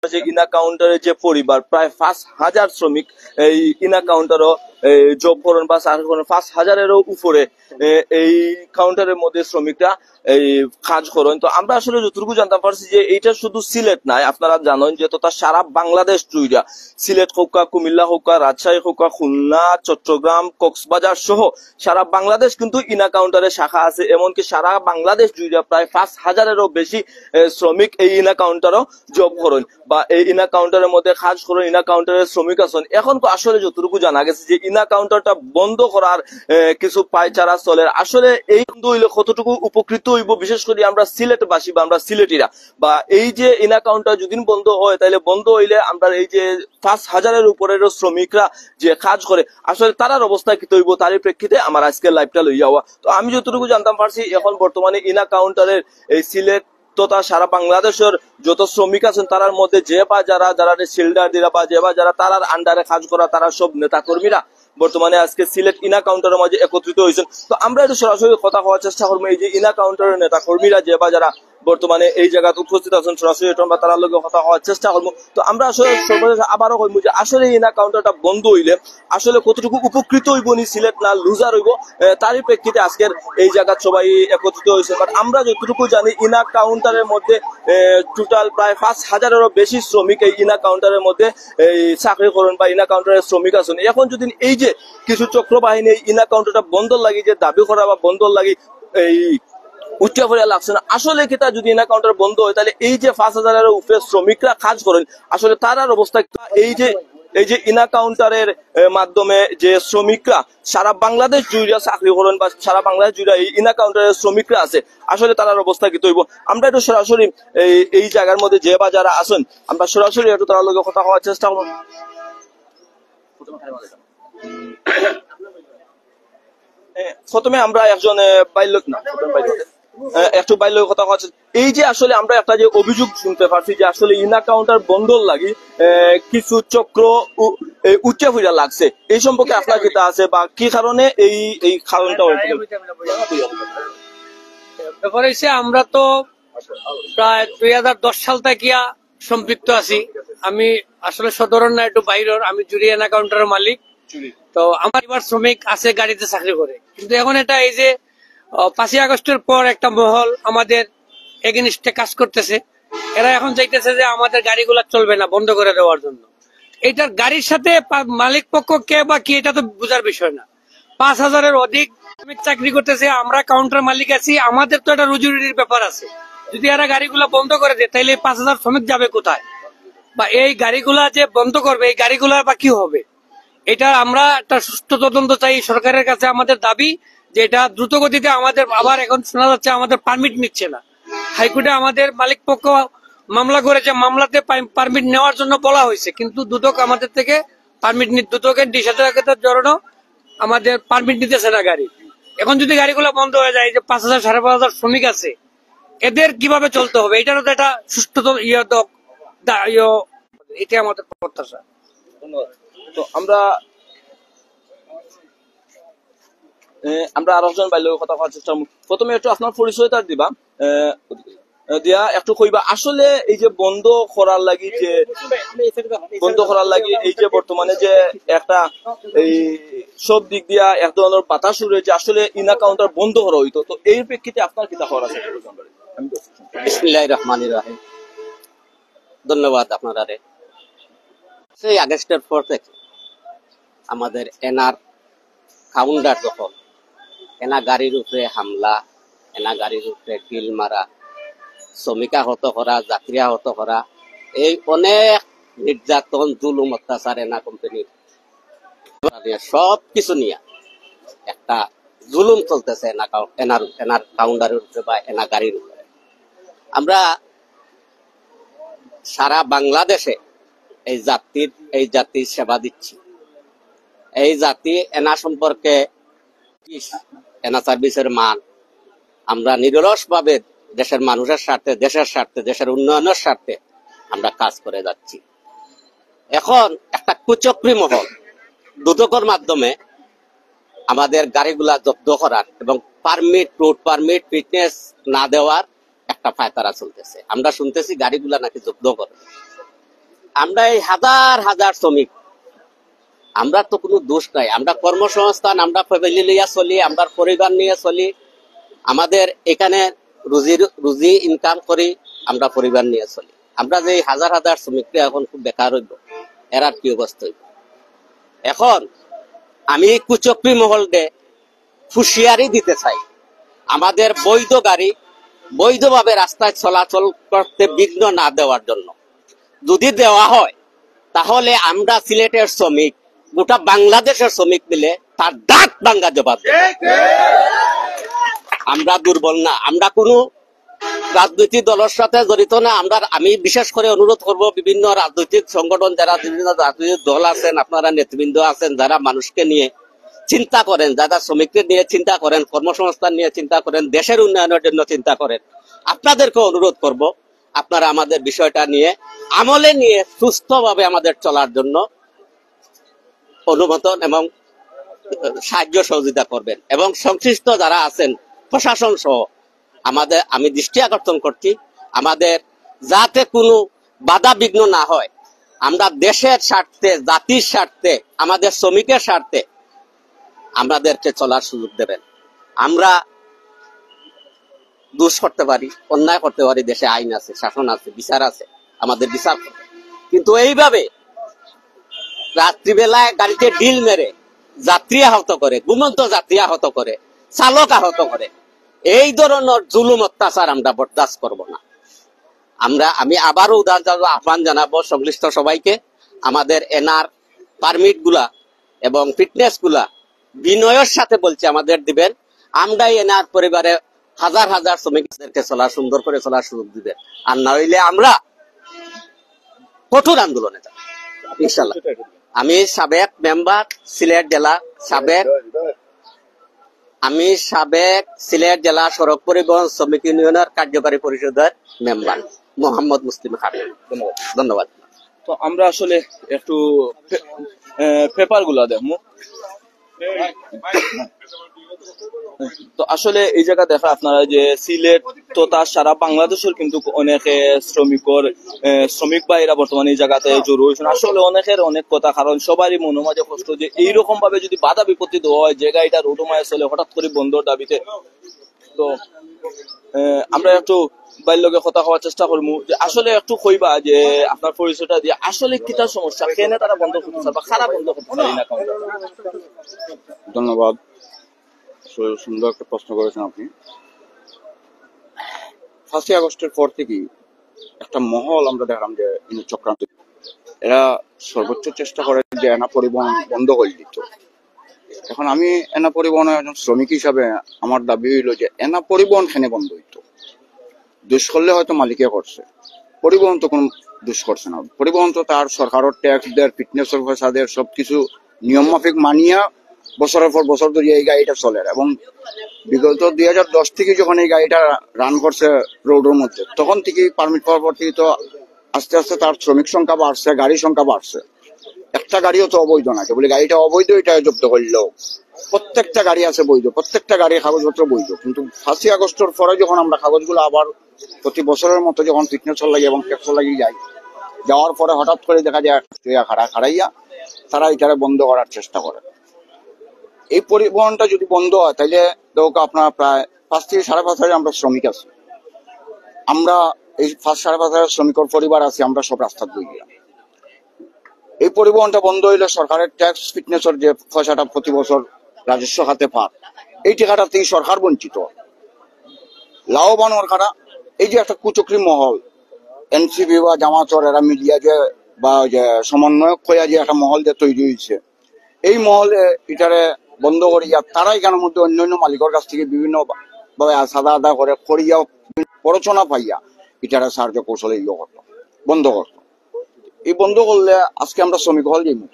যে ইনা কাউন্টারে যে পরিবার প্রায় 5,000 শ্রমিক এই ইনা কাউন্টারও জব করেন বা চাকরি করেন, 5,000-এরও উপরে এই কাউন্টারের মধ্যে শ্রমিকরা এই কাজ করেন। তো আমরা আসলে যতটুকু জানতে পারছি যে এইটা শুধু সিলেট নাই, আপনারা জানেন যে তথা সারা বাংলাদেশ জুড়া, সিলেট হোক, কুমিল্লা হোক, রাজশাহী হোক, খুলনা, চট্টগ্রাম, কক্সবাজার সহ সারা বাংলাদেশ কিন্তু ইনা কাউন্টারে শাখা আছে। এমনকি সারা বাংলাদেশ জুড়া প্রায় 5,000-এরও বেশি শ্রমিক এই ইনা কাউন্টারও জব করেন বা এই ইনা কাউন্টারের মধ্যে কাজ করেন, ইনা কাউন্টারের শ্রমিক আছেন। এখন আসলে যতটুকু জানা গেছে যে ইনা কাউন্টারটা বন্ধ করার কিছু পায়চারা চলে। আসলে এই বন্ধ হইলে কতটুকু উপকৃত হইব, বিশেষ করে আমরা সিলেটবাসী বা আমরা সিলেটিরা, বা এই যে ইনা কাউন্টার যদি বন্ধ হয় তাহলে বন্ধ হইলে আমরা এই যে 5,000-এর উপরের শ্রমিকরা যে কাজ করে আসলে তারার অবস্থা কি হইব, তারই প্রেক্ষিতে আমার আজকের লাইভটা লই যাওয়া। তো আমি যতটুকু জানতাম পারছি এখন বর্তমানে ইনা কাউন্টারের এই সিলেট তথা সারা বাংলাদেশের যত শ্রমিক আছেন তার মধ্যে যে বা যারা শিল্ডার দিরা বা যে বা যারা তারার আন্ডারে কাজ করা তারা সব নেতা কর্মীরা বর্তমানে আজকে সিলেট ইনা কাউন্টারের মাঝে একত্রিত হয়েছেন। তো আমরা একটু সরাসরি কথা হওয়ার চেষ্টা করবো এই যে ইনা কাউন্টারের নেতা কর্মীরা যে বা যারা বর্তমানে এই জায়গায় উপস্থিত আছেন, সরাসরি বা তার লগে কথা হওয়ার চেষ্টা করবো। তো আমরা আসলে সর্বশেষ আবারও কইব যে আসলে ইনা কাউন্টারটা বন্ধ হইলে আসলে কতটুকু উপকৃত হইব নি সিলেট না লুজার হইব, তারই প্রেক্ষিতে আজকের এই জায়গা সবাই একত্রিত হয়েছে। বাট আমরা যতটুকু জানি ইনা কাউন্টারের মধ্যে টোটাল প্রায় 5,000-এরও বেশি শ্রমিক এই ইনা কাউন্টারের মধ্যে এই চাকরি করেন বা ইনা কাউন্টারের শ্রমিক আছেন। এখন যদি এই যে কিছু চক্র বাহিনী এই ইনা কাউন্টারটা বন্ধ লাগি যে দাবি করা বা বন্ধ লাগি এই উচ্চ করে লাগছে না, আসলে কি তা যদি ইনা কাউন্টার বন্ধ হয় তাহলে এই যে 5,000-এর উপরে শ্রমিকরা কাজ করেন আসলে তার অবস্থা এই যে ইনা কাউন্টারের মাধ্যমে যে শ্রমিকরা সারা বাংলাদেশ জুড়ে চাকরি করেন বা সারা বাংলাদেশ জুড়ে এই ইনা কাউন্টারের শ্রমিকরা আছে আসলে তার অবস্থা কি তৈব। আমরা একটু সরাসরি এই জায়গার মধ্যে যে বা যারা আছেন আমরা সরাসরি একটু তার লগে কথা হওয়ার চেষ্টা করব। প্রথমে আমরা একজন একটু বাইরের কথা হচ্ছে এই যে আসলে আমরা একটা যে অভিযোগ শুনতে পারছি যে আসলে ইনা কাউন্টার বন্ধ লাগি কিছু চক্র উচ্চে ফিরা লাগছে, এই সম্পর্কে আপনার যেটা আছে বা কি কারণে এই কারণটা ব্যাপার হচ্ছে আমরা তো প্রায় 2010 সাল থেকে সম্পৃক্ত আছি। আমি আসলে সদরের না একটু বাইরের, আমি জুড়ি ইনা কাউন্টারের মালিক। তো আমার এবার শ্রমিক আছে গাড়িতে চাকরি করে, কিন্তু এখন এটা এই যে 5ই আগস্টের পর একটা মহল আমাদের এগেইনস্টে কাজ করতেছে। এরা এখন চাইতেছে যে আমাদের গাড়িগুলা চলবে না, বন্ধ করে দেওয়ার জন্য। এটার গাড়ির সাথে মালিক পক্ষ কে বা কি এটা তো বোঝার বিষয় না। 5,000-এর অধিক শ্রমিক চাকরি করতেছে, আমরা কাউন্টার মালিক আছি, আমাদের তো একটা রুজির ব্যাপার আছে। যদি এরা গাড়িগুলা বন্ধ করে দেয় তাহলে 5,000 শ্রমিক যাবে কোথায়, বা এই গাড়িগুলা যে বন্ধ করবে এই গাড়িগুলা বা কি হবে? এটা আমরা একটা সুষ্ঠু তদন্ত চাই সরকারের কাছে। আমাদের দাবি যে এটা দ্রুত গতিতে আমাদের আবার এখন শোনা যাচ্ছে আমাদের পারমিট নিচ্ছে না। হাইকোর্টে আমাদের মালিক পক্ষ মামলা করেছে, মামলাতে পারমিট নেওয়ার জন্য বলা হয়েছে, কিন্তু দুদক আমাদের থেকে পারমিট দুদকের নিষেধাজ্ঞার জন্য আমাদের পারমিট নিতেছে না গাড়ি। এখন যদি গাড়িগুলো বন্ধ হয়ে যায়, যে 5,000 5,500 শ্রমিক আছে এদের কিভাবে চলতে হবে? এটারও তো একটা সুষ্ঠু এটা আমাদের প্রত্যাশা। ধন্যবাদ। তো আমরা আরো একজন বাইরের কথা বলার চেষ্টা করব। প্রথমে একটু আপনার পরিচয়টা দিবা দিয়া একটু কইবা আসলে এই যে বন্ধ করার লাগি এই যে বর্তমানে যে একটা এই সব দিক দিয়া এক ধরনের বাতাস উড়ে যে আসলে ইনা কাউন্টার বন্ধ করা হইতো, তো এই প্রেক্ষিতে আপনার কি করার আছে? বিসমিল্লাহির রহমানির রহিম। ধন্যবাদ আপনারা। সেই আগস্টের পর থেকে আমাদের এনার কাউন্টার দখল, এনা গাড়ির উপরে হামলা, এনা গাড়ির উপরে ঢিল মারা, শ্রমিক আহত করা, যাত্রী আহত করা, এই অনেক নির্যাতন জুলুম অত্যাচার এনা কোম্পানির সব কিছু নিয়ে একটা জুলুম চলতেছে এনার কাউন্টারের উপরে বা এনা গাড়ির উপরে। আমরা সারা বাংলাদেশে এই জাতির সেবা দিচ্ছি। এই জাতি এনা সম্পর্কে এনা সার্ভিসের মান আমরা নিরলস ভাবে দেশের মানুষের স্বার্থে, দেশের স্বার্থে, দেশের উন্নয়নের স্বার্থে আমরা কাজ করে যাচ্ছি। এখন একটা কুচক্রী মহল দুদকের মাধ্যমে আমাদের গাড়িগুলা জব্দ করার এবং রুট পারমিট ফিটনেস না দেওয়ার একটা ফায়তারা চলতেছে। আমরা শুনতেছি গাড়িগুলা নাকি জব্দ করে। আমরা এই হাজার হাজার শ্রমিক, আমরা তো কোনো দোষ নাই। আমরা কর্মসংস্থান, আমরা ফ্যামিলি নিয়ে চলি, আমরা পরিবার নিয়ে চলি, আমাদের এখানে রুজি ইনকাম করি, আমরা পরিবার নিয়ে চলি। আমরা যে হাজার হাজার শ্রমিকরা এখন খুব বেকার হইব, এরার কি অবস্থা হইব? এখন আমি কুচক্রি মহলকে হুঁশিয়ারি দিতে চাই, আমাদের বৈধ গাড়ি বৈধভাবে রাস্তায় চলাচল করতে বিঘ্ন না দেওয়ার জন্য। যদি দেওয়া হয় তাহলে আমরা সিলেটের শ্রমিক, গোটা বাংলাদেশের শ্রমিক মিলে তার দাঁত ভাঙ্গা জবাব দেব। আমরা দুর্বল না, আমরা কোনো রাজনৈতিক দলের সাথে জড়িত না। আমি বিশেষ করে অনুরোধ করব, বিভিন্ন রাজনৈতিক সংগঠন, যারা বিভিন্ন রাজনৈতিক দল আছেন, আপনারা নেতৃবৃন্দ আছেন, যারা মানুষকে নিয়ে চিন্তা করেন, যারা শ্রমিকদের নিয়ে চিন্তা করেন, কর্মসংস্থান নিয়ে চিন্তা করেন, দেশের উন্নয়নের জন্য চিন্তা করেন, আপনাদেরকে অনুরোধ করব, আপনারা আমাদের বিষয়টা নিয়ে আমলে নিয়ে সুস্থভাবে আমাদের চলার জন্য অনুমোদন এবং সাহায্য সহযোগিতা করবেন। এবং সংশ্লিষ্ট যারা আছেন, প্রশাসন সহ আমি দৃষ্টি আকর্ষণ করছি, আমাদের যাতে কোনো বাধা বিঘ্ন না হয়। আমরা দেশের স্বার্থে, জাতির স্বার্থে, আমাদের শ্রমিকের স্বার্থে আমাদেরকে চলার সুযোগ দেবেন। আমরা দোষ করতে পারি, অন্যায় করতে পারি, দেশে আইন আছে, শাসন আছে, বিচার আছে, আমাদের বিচার করতে। কিন্তু এইভাবে রাত্রিবেলায় গাড়িতে ডিল মেরে যাত্রী আহত করে, ঘুমন্ত যাত্রী আহত করে, চালক আহত করে, এই ধরনের জুলুম অত্যাচার আমরা বরদাস্ত করব না। আমি আবারও আহ্বান জানাবো সংশ্লিষ্ট সবাইকে, আমাদের এনআর পারমিট গুলা এবং ফিটনেস গুলা বিনয়ের সাথে বলছে আমাদের দিবেন। আমরাই এনআর পরিবারে হাজার হাজার শ্রমিকদেরকে চলার, সুন্দর করে চলার সুযোগ দিবেন। আর না হইলে আমরা কঠোর আন্দোলনে যাব ইনশাল্লাহ। আমি সাবেক মেম্বার সিলেট জেলা, আমি সাবেক সিলেট জেলা সড়ক পরিবহন শ্রমিক ইউনিয়নের কার্যকারী পরিষদের মেম্বার মোহাম্মদ মুসলিম খান। ধন্যবাদ। তো আমরা আসলে একটু পেপার গুলা দেখবো। তো আসলে এই জায়গা দেখা আপনারা যে সিলেট তো তার সারা বাংলাদেশের কিন্তু অনেক শ্রমিক ভাইরা বর্তমানে এই জায়গাতে জড়ো হয়েছেন। আসলে অনেকের অনেক কথা, কারণ সবারই মনে মাঝে কষ্ট যে এইরকম ভাবে যদি বাধা বিপত্তি দেওয়া হয়, যে গাড়িটা রোডমায় চলে হঠাৎ করে বন্ধর দাবিতে। তো আমরা একটু বাইরে কথা হওয়ার চেষ্টা করবো, যে আসলে একটু কইবা যে আপনার পরিচয়টা দিয়ে আসলে কিটা সমস্যা, কেন তারা বন্ধ করতে চায় বা খারাপ বন্ধ করতে চায় না। ধন্যবাদ, সুন্দর একটা প্রশ্ন করেছেন আপনি। 5 আগস্টের পর থেকে একটা মহল আমরা দেখলাম যে চক্রান্ত, এরা সর্বোচ্চ চেষ্টা করে যে এনা পরিবহন বন্ধ করে দিত। এখন আমি এনা পরিবহনের একজন শ্রমিক হিসাবে আমার দাবি হইল যে এনা পরিবহন খেনে বন্ধ হইতো। দোষ করলে হয়তো মালিকে করছে, পরিবহন তো কোন দোষ করছে না। পরিবহন তো তার সরকারের ট্যাক্স দেয়, ফিটনেসের পয়সা দেয়, সবকিছু নিয়ম মাফিক মানিয়া বছরের পর বছর ধরে এই গাড়িটা চলে। এবং বিগত 2010 থেকে যখন এই গাড়িটা রান করছে রোডের মধ্যে, তখন থেকে পারমিট পাওয়ার পর থেকে তো আস্তে আস্তে তার শ্রমিক সংখ্যা বাড়ছে, গাড়ির সংখ্যা বাড়ছে। একটা গাড়িও তো অবৈধ না, বলে গাড়িটা অবৈধ এটা জব্দ করলেও প্রত্যেকটা গাড়ি আছে বৈধ, প্রত্যেকটা গাড়ির কাগজপত্র বৈধ। কিন্তু 5 আগস্টের পরে যখন আমরা কাগজগুলো আবার প্রতি বছরের মতো যখন ফিটনেসের লাগে এবং ট্যাক্সের লাগিয়ে যাই, যাওয়ার পরে হঠাৎ করে দেখা যায় খাড়াইয়া তারা এটারে বন্ধ করার চেষ্টা করে। এই পরিবহনটা যদি বন্ধ হয় তাহলে দেখো আপনার প্রায় 5 থেকে 5.5 হাজার আমরা শ্রমিক আছি। আমরা এই 5-5.5 হাজার শ্রমিকের পরিবার আছি, আমরা সব রাস্তায় বই গেলাম। এই পরিবহনটা বন্ধ হইলে সরকারের ট্যাক্স ফিটনেসের যে পয়সাটা প্রতি বছর রাজস্ব খাতে পায়, এই টাকাটা থেকে সরকার বঞ্চিত, লাভবান ওর। এই যে একটা কুচক্রি মহল, এনসিপি বা জামাতর এরা মিলিয়া যে বা যে সমন্বয়ক হইয়া যে একটা মহল যে তৈরি হয়েছে, এই মহলে এটারে বন্ধ করিয়া তারা এখানের মধ্যে অন্যান্য মালিকের কাছ থেকে বিভিন্ন ভাবে সাদা আদা করে করিয়া প্ররোচনা পাইয়া এটারে সাহায্য কৌশলে করতো, বন্ধ করতো। এই বন্ধ করলে আজকে আমরা শ্রমিক হল যে মুখ,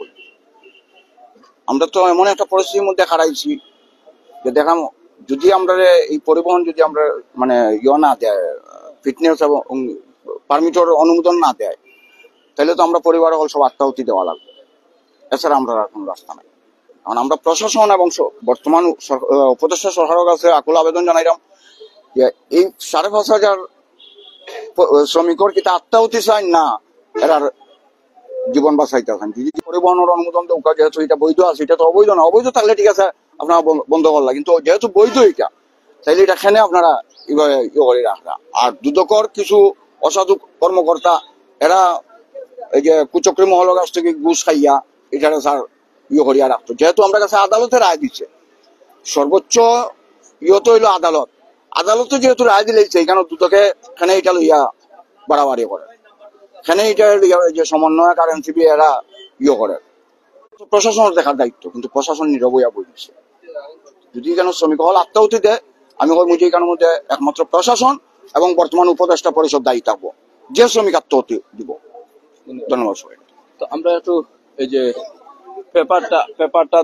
আমরা তো এমন একটা পরিস্থিতির মধ্যে খাড়াইছি যে দেখাম যদি আমরা এই পরিবহন যদি আমরা মানে না দেয়, ফিটনেস এবং পারমিটের অনুমোদন না দেয়, তাহলে তো আমরা পরিবার হল সব আত্মাহুতি দেওয়া লাগবে। এছাড়া আমরা আর কোনো রাস্তা নাই। কারণ আমরা প্রশাসন এবং বর্তমান উপদেষ্টা সরকারের কাছে আকুল আবেদন জানাইলাম যে এই 5.5 হাজার শ্রমিকর কিতা আত্মাহুতি চাই না এরার জীবন বাঁচাইতে আছেন। যদি পরিবহনের অনুমোদন দৌকা, যেহেতু এটা বৈধ আছে, এটা তো অবৈধ না। অবৈধ থাকলে ঠিক আছে আপনারা বন্ধ করলা, কিন্তু যেহেতু বৈধ এটা, তাইলে এটা খেনে আপনারা ইয়ে করে রাখলা। আর দুদকর কিছু অসাধু কর্মকর্তা এরা এই যে কুচক্রি মহলের কাছ থেকে ঘুষ খাইয়া এটারে স্যার ইয়ে করিয়া রাখতো। যেহেতু আমরা কাছে আদালতে রায় দিচ্ছে, সর্বোচ্চ ইয়ত হইলো আদালত, আদালতে যেহেতু রায় দিলেছে, এখানে দুদকে এখানে এটা লইয়া বাড়াবাড়ি করে, এখানে এটা যে সমন্বয়ক আর এনসিপি এরা ইয়ে করে। প্রশাসনের দেখার দায়িত্ব, কিন্তু প্রশাসন নীরব হইয়া বলছে। যদি কেন শ্রমিক হল আত্মাহুতি দেয়, আমি মুঝে এখানের মধ্যে একমাত্র প্রশাসন এবং বর্তমান উপদেষ্টা পরিষদ দায়ী থাকবো, যে শ্রমিক আত্মাহুতি দিব। ধন্যবাদ সবাই। তো আমরা একটু এই যে পেপারটা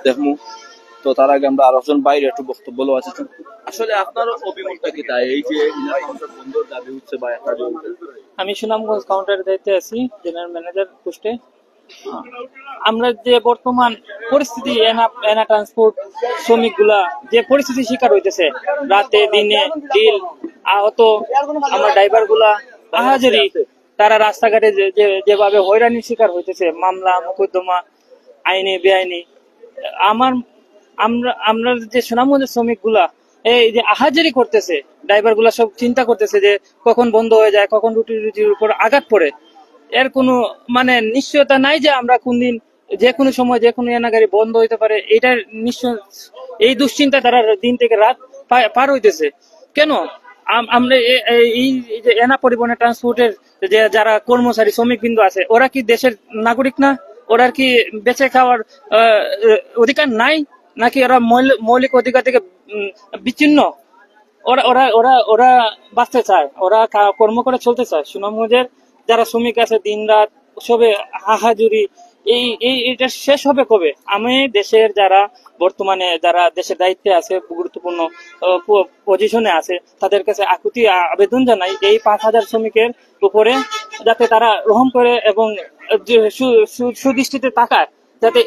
দেখমু। তো তার আগে আমরা আরো একজন বাইরে একটু বক্তব্য লওয়া আছে। আসলে আপনার অভিমতটা কি তাই, এই যে কাউন্টার বন্ধর দাবি উঠছে বা একটা আমি সুনামগঞ্জ কাউন্টারের দায়িত্বে আছি, জেনারেল ম্যানেজার পোস্টে। আমরা যে বর্তমান পরিস্থিতি, এনা ট্রান্সপোর্ট শ্রমিক গুলা যে পরিস্থিতি শিকার হইতেছে, রাতে দিনে ডিল আহত, আমরা ড্রাইভার গুলা আহাজারি, তারা রাস্তাঘাটে যেভাবে হয়রানির শিকার হইতেছে, মামলা মোকদ্দমা, আইনি বেআইনি। আমরা যে সুনামগঞ্জের শ্রমিক গুলা এই যে আহাজারি করতেছে, ড্রাইভার গুলা সব চিন্তা করতেছে যে কখন বন্ধ হয়ে যায়, কখন রুটির উপর আঘাত পড়ে। এর কোনো মানে নিশ্চয়তা নাই যে আমরা কোন দিন যে কোনো সময় যে কোনো এনা গাড়ি বন্ধ হইতে পারে। এটার নিশ্চয় এই দুশ্চিন্তা তারা দিন থেকে রাত পার হইতেছে। কেন আমরা এই যে এনা পরিবহনের ট্রান্সপোর্টের যে যারা কর্মচারী শ্রমিক বিন্দু আছে, ওরা কি দেশের নাগরিক না? ওরা কি বেঁচে খাওয়ার অধিকার নাই, নাকি ওরা মৌলিক অধিকার থেকে বিচ্ছিন্ন? ওরা ওরা ওরা ওরা বাঁচতে চায়, ওরা কর্ম করে চলতে চায়। সুনামগঞ্জের যারা শ্রমিক আছে দিন রাত সবে হাহাজুরি, এটা শেষ হবে কবে? আমি দেশের যারা বর্তমানে যারা দেশের দায়িত্বে আছে, গুরুত্বপূর্ণ পজিশনে আছে, তাদের কাছে আকুতি আবেদন জানাই এই 5,000 শ্রমিকের উপরে যাতে তারা রহম করে এবং সুদৃষ্টিতে তাকায়, যাতে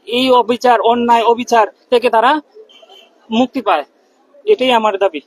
এই অবিচার, অন্যায় অবিচার থেকে তারা মুক্তি পায়। এটাই আমার দাবি।